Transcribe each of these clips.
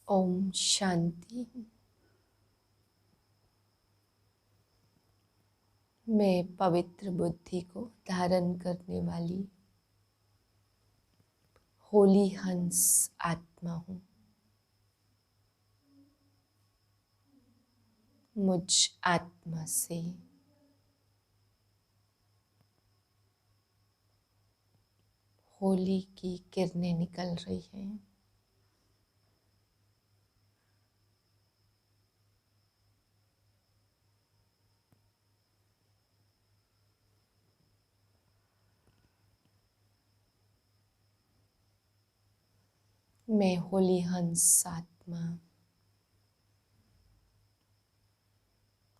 ओम शांति। मैं पवित्र बुद्धि को धारण करने वाली होली हंस आत्मा हूँ। मुझ आत्मा से होली की किरणें निकल रही हैं। मैं होली हंस आत्मा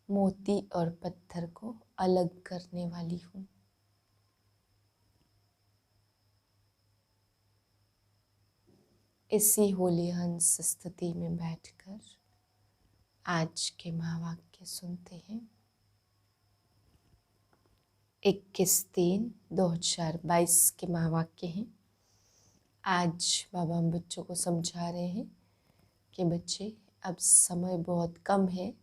मोती और पत्थर को अलग करने वाली हूँ। इसी होली हंस स्थिति में बैठकर आज के महावाक्य सुनते हैं। 21/3/2022 के महावाक्य हैं। आज बाबा हम बच्चों को समझा रहे हैं कि बच्चे अब समय बहुत कम है,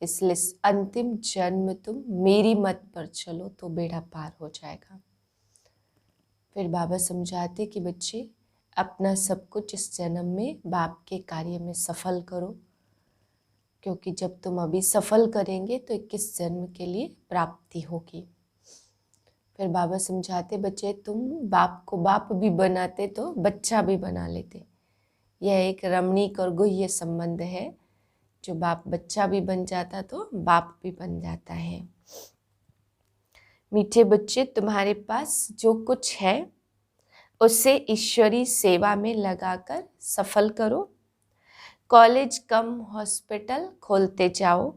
इसलिए अंतिम जन्म तुम मेरी मत पर चलो तो बेड़ा पार हो जाएगा। फिर बाबा समझाते कि बच्चे अपना सब कुछ इस जन्म में बाप के कार्य में सफल करो, क्योंकि जब तुम अभी सफल करेंगे तो 21 जन्म के लिए प्राप्ति होगी। फिर बाबा समझाते बच्चे तुम बाप को बाप भी बनाते तो बच्चा भी बना लेते। यह एक रमणीक और गुह्य संबंध है, जो बाप बच्चा भी बन जाता तो बाप भी बन जाता है। मीठे बच्चे, तुम्हारे पास जो कुछ है उसे ईश्वरी सेवा में लगाकर सफल करो। कॉलेज कम हॉस्पिटल खोलते जाओ।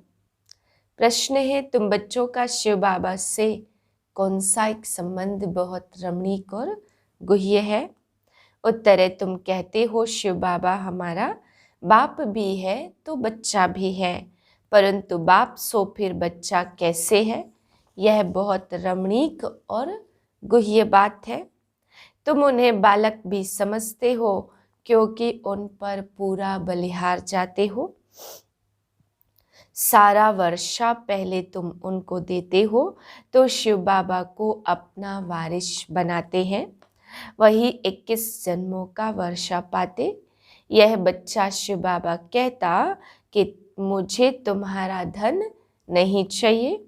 प्रश्न है, तुम बच्चों का शिव बाबा से कौन सा एक संबंध बहुत रमणीक और गुह्य है? उत्तर है, तुम कहते हो शिव बाबा हमारा बाप भी है तो बच्चा भी है, परंतु बाप सो फिर बच्चा कैसे है? यह बहुत रमणीक और गुह्य बात है। तुम उन्हें बालक भी समझते हो क्योंकि उन पर पूरा बलिहार जाते हो। सारा वर्षा पहले तुम उनको देते हो तो शिव बाबा को अपना वारिस बनाते हैं, वही 21 जन्मों का वर्षा पाते। यह बच्चा शिव बाबा कहता कि मुझे तुम्हारा धन नहीं चाहिए,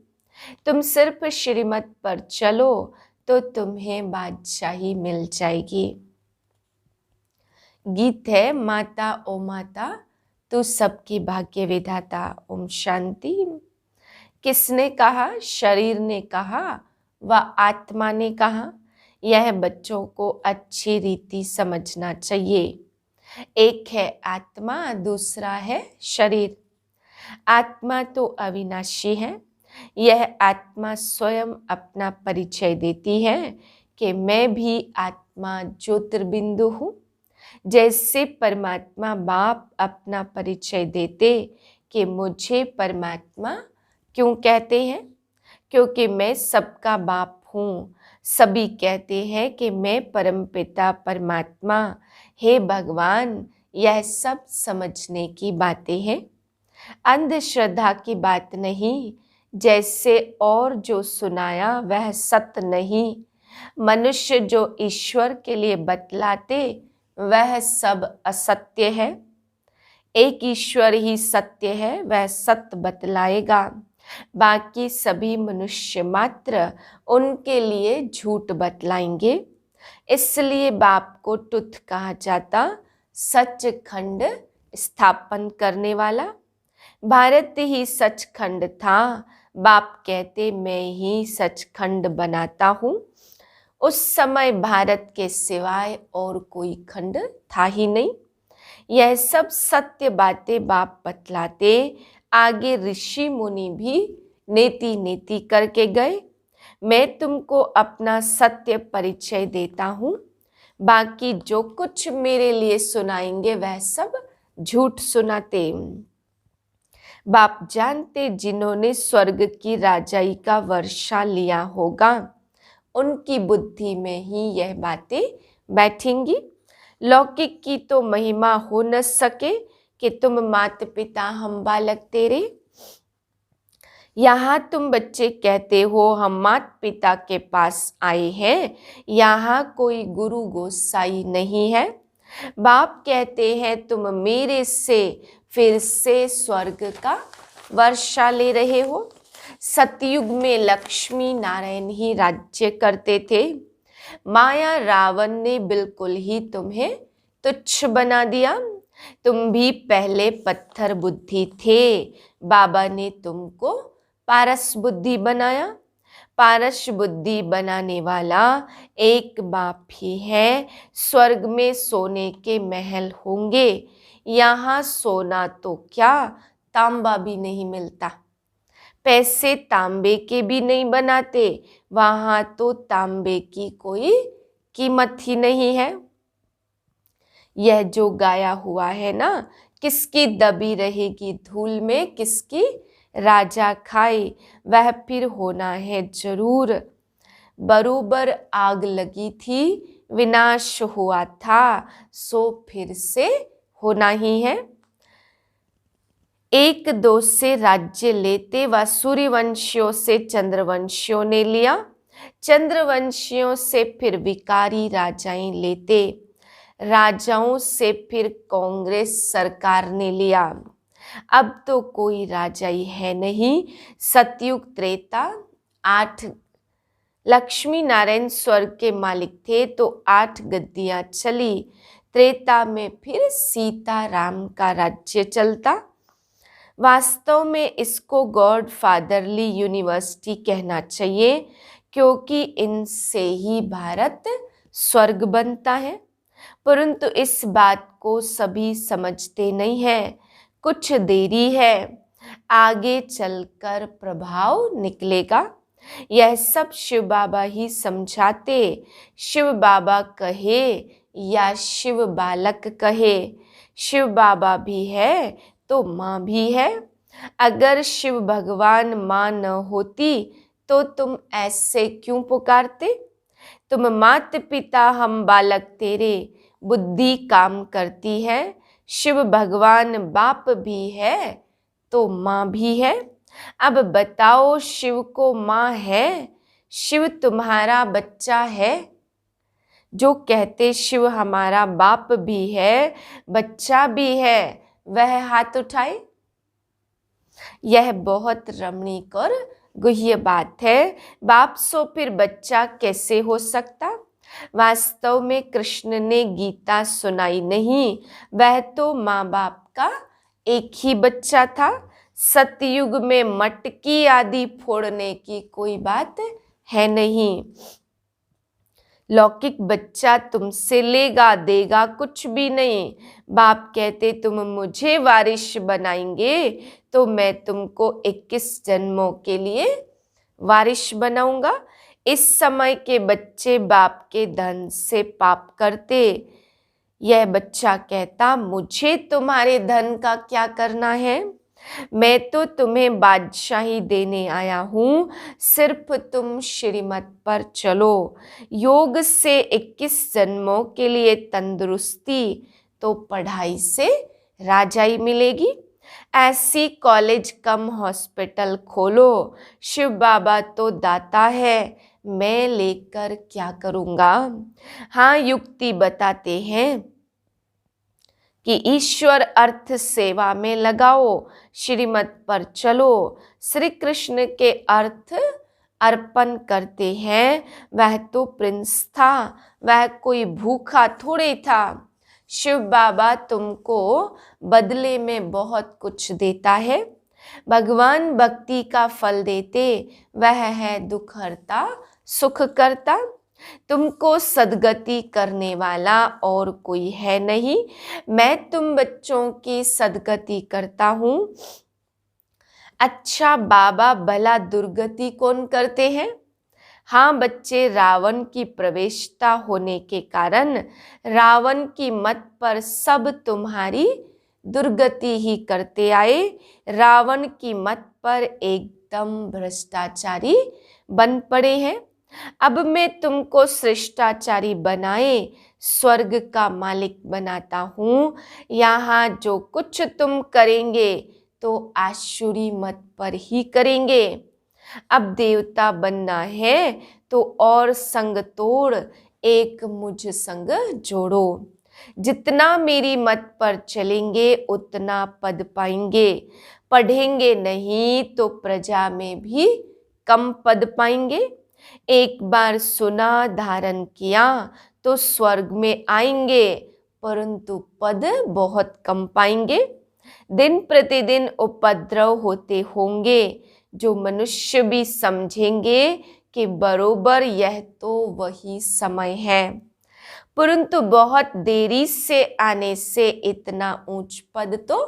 तुम सिर्फ श्रीमत पर चलो तो तुम्हें बादशाही मिल जाएगी। गीत है, माता ओ माता तू सबकी भाग्य विधाता। ओम शांति। किसने कहा? शरीर ने कहा व आत्मा ने कहा। यह बच्चों को अच्छी रीति समझना चाहिए। एक है आत्मा, दूसरा है शरीर। आत्मा तो अविनाशी है। यह आत्मा स्वयं अपना परिचय देती है कि मैं भी आत्मा ज्योतिर्बिंदु हूँ। जैसे परमात्मा बाप अपना परिचय देते कि मुझे परमात्मा क्यों कहते हैं? क्योंकि मैं सबका बाप हूँ। सभी कहते हैं कि मैं परमपिता परमात्मा, हे भगवान। यह सब समझने की बातें हैं, अंधश्रद्धा की बात नहीं। जैसे और जो सुनाया वह सत्य नहीं। मनुष्य जो ईश्वर के लिए बतलाते वह सब असत्य है। एक ईश्वर ही सत्य है, वह सत्य बतलाएगा। बाकी सभी मनुष्य मात्र उनके लिए झूठ बतलाएंगे। इसलिए बाप को तुथ कहा जाता, सचखंड स्थापन करने वाला। भारत ही सचखंड था। बाप कहते मैं ही सचखंड बनाता हूँ। उस समय भारत के सिवाय और कोई खंड था ही नहीं। यह सब सत्य बातें बाप बतलाते। आगे ऋषि मुनि भी नेति नेति करके गए। मैं तुमको अपना सत्य परिचय देता हूँ। बाकी जो कुछ मेरे लिए सुनाएंगे वह सब झूठ सुनाते। बाप जानते जिन्होंने स्वर्ग की राजाई का वर्षा लिया होगा उनकी बुद्धि में ही यह बातें बैठेंगी। लौकिक की तो महिमा हो न सके, कि तुम माता पिता हम बालक तेरे। यहाँ तुम बच्चे कहते हो हम माता पिता के पास आए हैं, यहाँ कोई गुरु गोसाई नहीं है। बाप कहते हैं तुम मेरे से फिर से स्वर्ग का वर्षा ले रहे हो। सतयुग में लक्ष्मी नारायण ही राज्य करते थे। माया रावण ने बिल्कुल ही तुम्हें तुच्छ बना दिया। तुम भी पहले पत्थर बुद्धि थे, बाबा ने तुमको पारस बुद्धि बनाया। पारस बुद्धि बनाने वाला एक बाप ही है। स्वर्ग में सोने के महल होंगे, यहाँ सोना तो क्या तांबा भी नहीं मिलता। पैसे तांबे के भी नहीं बनाते, वहां तो तांबे की कोई कीमत ही नहीं है। यह जो गाया हुआ है ना, किसकी दबी रहेगी धूल में किसकी राजा खाए, वह फिर होना है जरूर। बरोबर आग लगी थी, विनाश हुआ था, सो फिर से होना ही है। एक दो से राज्य लेते व सूर्यवंशियों से चंद्रवंशियों ने लिया, चंद्रवंशियों से फिर विकारी राजाएं लेते, राजाओं से फिर कांग्रेस सरकार ने लिया। अब तो कोई राजा ही है नहीं। सतयुग त्रेता 8 लक्ष्मी नारायण स्वर्ग के मालिक थे तो 8 गद्दियां चली। त्रेता में फिर सीता राम का राज्य चलता। वास्तव में इसको गॉड फादरली यूनिवर्सिटी कहना चाहिए, क्योंकि इनसे ही भारत स्वर्ग बनता है। परंतु इस बात को सभी समझते नहीं है। कुछ देरी है, आगे चलकर प्रभाव निकलेगा। यह सब शिव बाबा ही समझाते। शिव बाबा कहे या शिव बालक कहे, शिव बाबा भी है तो माँ भी है। अगर शिव भगवान माँ न होती तो तुम ऐसे क्यों पुकारते। तुम मात पिता हम बालक तेरे, बुद्धि काम करती है। शिव भगवान बाप भी है तो माँ भी है। अब बताओ, शिव को माँ है, शिव तुम्हारा बच्चा है। जो कहते शिव हमारा बाप भी है बच्चा भी है, वह हाथ उठाए। यह बहुत रमणीक और गुह्य बात है। बाप सो फिर बच्चा कैसे हो सकता। वास्तव में कृष्ण ने गीता सुनाई नहीं, वह तो माँ बाप का एक ही बच्चा था। सतयुग में मटकी आदि फोड़ने की कोई बात है नहीं। लौकिक बच्चा तुमसे लेगा देगा कुछ भी नहीं। बाप कहते तुम मुझे वारिश बनाएंगे तो मैं तुमको 21 जन्मों के लिए वारिश बनाऊंगा। इस समय के बच्चे बाप के धन से पाप करते। यह बच्चा कहता मुझे तुम्हारे धन का क्या करना है, मैं तो तुम्हें बादशाही देने आया हूँ, सिर्फ तुम श्रीमत पर चलो। योग से 21 जन्मों के लिए तंदुरुस्ती, तो पढ़ाई से राजाई मिलेगी। ऐसी कॉलेज कम हॉस्पिटल खोलो। शिव बाबा तो दाता है, मैं लेकर क्या करूँगा। हाँ, युक्ति बताते हैं कि ईश्वर अर्थ सेवा में लगाओ, श्रीमत पर चलो। श्री कृष्ण के अर्थ अर्पण करते हैं। वह तो प्रिंस था, वह कोई भूखा थोड़े था। शिव बाबा तुमको बदले में बहुत कुछ देता है। भगवान भक्ति का फल देते, वह है दुख हरता सुख करता। तुमको सदगति करने वाला और कोई है नहीं। मैं तुम बच्चों की सदगति करता हूँ। अच्छा बाबा, भला दुर्गति कौन करते हैं। हाँ बच्चे, रावण की प्रवेशता होने के कारण रावण की मत पर सब तुम्हारी दुर्गति ही करते आए। रावण की मत पर एकदम भ्रष्टाचारी बन पड़े हैं। अब मैं तुमको शिष्टाचारी बनाए स्वर्ग का मालिक बनाता हूँ। यहाँ जो कुछ तुम करेंगे तो आसुरी मत पर ही करेंगे। अब देवता बनना है तो और संग तोड़ एक मुझ संग जोड़ो। जितना मेरी मत पर चलेंगे उतना पद पाएंगे। पढ़ेंगे नहीं तो प्रजा में भी कम पद पाएंगे। एक बार सुना धारण किया तो स्वर्ग में आएंगे, परंतु पद बहुत कम पाएंगे। दिन प्रतिदिन उपद्रव होते होंगे, जो मनुष्य भी समझेंगे कि बरोबर यह तो वही समय है, परंतु बहुत देरी से आने से इतना ऊंच पद तो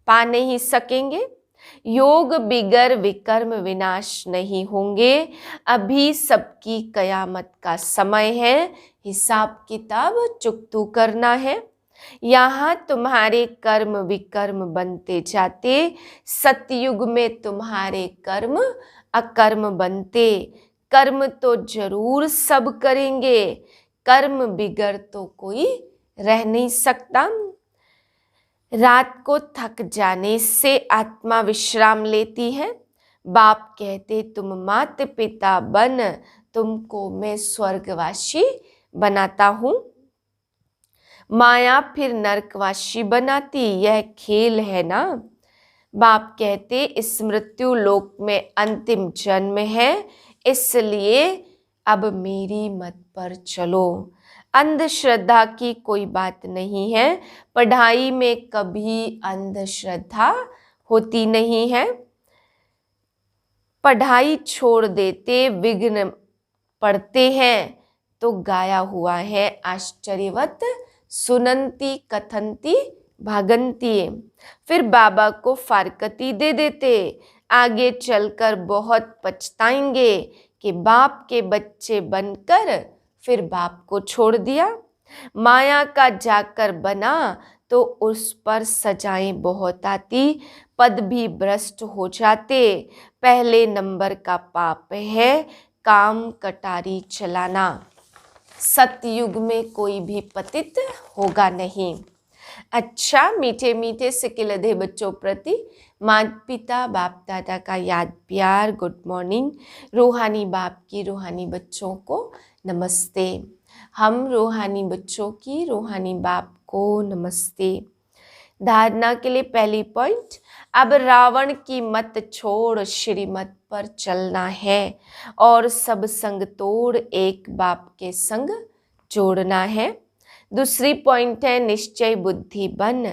पा नहीं सकेंगे। योग बिगर विकर्म विनाश नहीं होंगे। अभी सबकी कयामत का समय है, हिसाब किताब चुकतू करना है। यहाँ तुम्हारे कर्म विकर्म बनते जाते, सतयुग में तुम्हारे कर्म अकर्म बनते। कर्म तो जरूर सब करेंगे, कर्म बिगर तो कोई रह नहीं सकता। रात को थक जाने से आत्मा विश्राम लेती है। बाप कहते तुम माता पिता बन, तुमको मैं स्वर्गवासी बनाता हूँ। माया फिर नरकवासी बनाती, यह खेल है ना। बाप कहते इस मृत्यु लोक में अंतिम जन्म है, इसलिए अब मेरी मत पर चलो। अंधश्रद्धा की कोई बात नहीं है। पढ़ाई में कभी अंधश्रद्धा होती नहीं है। पढ़ाई छोड़ देते विघ्न पढ़ते हैं तो गाया हुआ है आश्चर्यवत सुनंती कथंती भागंती। फिर बाबा को फारकती दे देते, आगे चलकर बहुत पछताएंगे कि बाप के बच्चे बनकर फिर बाप को छोड़ दिया। माया का जाकर बना तो उस पर सजाएं बहुत आती, पद भी भ्रष्ट हो जाते। पहले नंबर का पाप है काम कटारी चलाना। सतयुग में कोई भी पतित होगा नहीं। अच्छा, मीठे मीठे सिकिलधे बच्चों प्रति माता पिता बाप दादा का याद प्यार गुड मॉर्निंग। रूहानी बाप की रूहानी बच्चों को नमस्ते। हम रूहानी बच्चों की रूहानी बाप को नमस्ते। धारणा के लिए पहली पॉइंट, अब रावण की मत छोड़ श्रीमत पर चलना है और सब संग तोड़ एक बाप के संग जोड़ना है। दूसरी पॉइंट है निश्चय बुद्धि बन,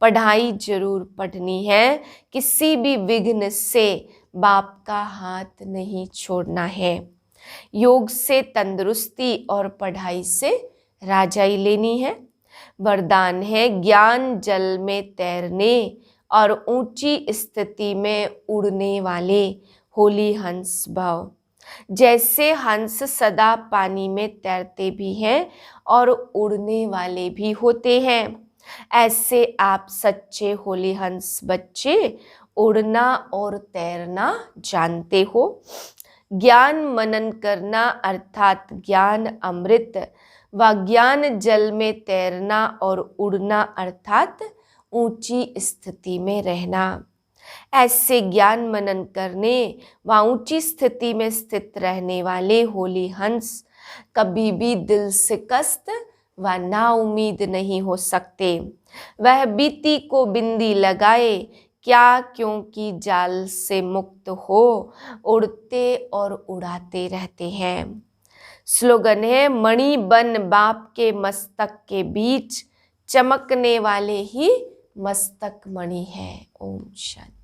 पढ़ाई जरूर पढ़नी है, किसी भी विघ्न से बाप का हाथ नहीं छोड़ना है। योग से तंदुरुस्ती और पढ़ाई से राजाई लेनी है। वरदान है ज्ञान जल में तैरने और ऊंची स्थिति में उड़ने वाले होली हंस भव। जैसे हंस सदा पानी में तैरते भी हैं और उड़ने वाले भी होते हैं, ऐसे आप सच्चे होली हंस बच्चे उड़ना और तैरना जानते हो। ज्ञान मनन करना अर्थात ज्ञान अमृत व ज्ञान जल में तैरना और उड़ना अर्थात ऊंची स्थिति में रहना। ऐसे ज्ञान मनन करने व ऊंची स्थिति में स्थित रहने वाले होली हंस कभी भी दिल से कष्ट व ना उम्मीद नहीं हो सकते। वह बीती को बिंदी लगाए क्या, क्योंकि जाल से मुक्त हो उड़ते और उड़ाते रहते हैं। स्लोगन है मणि बन बाप के मस्तक के बीच, चमकने वाले ही मस्तक मणि है। ओम शांति।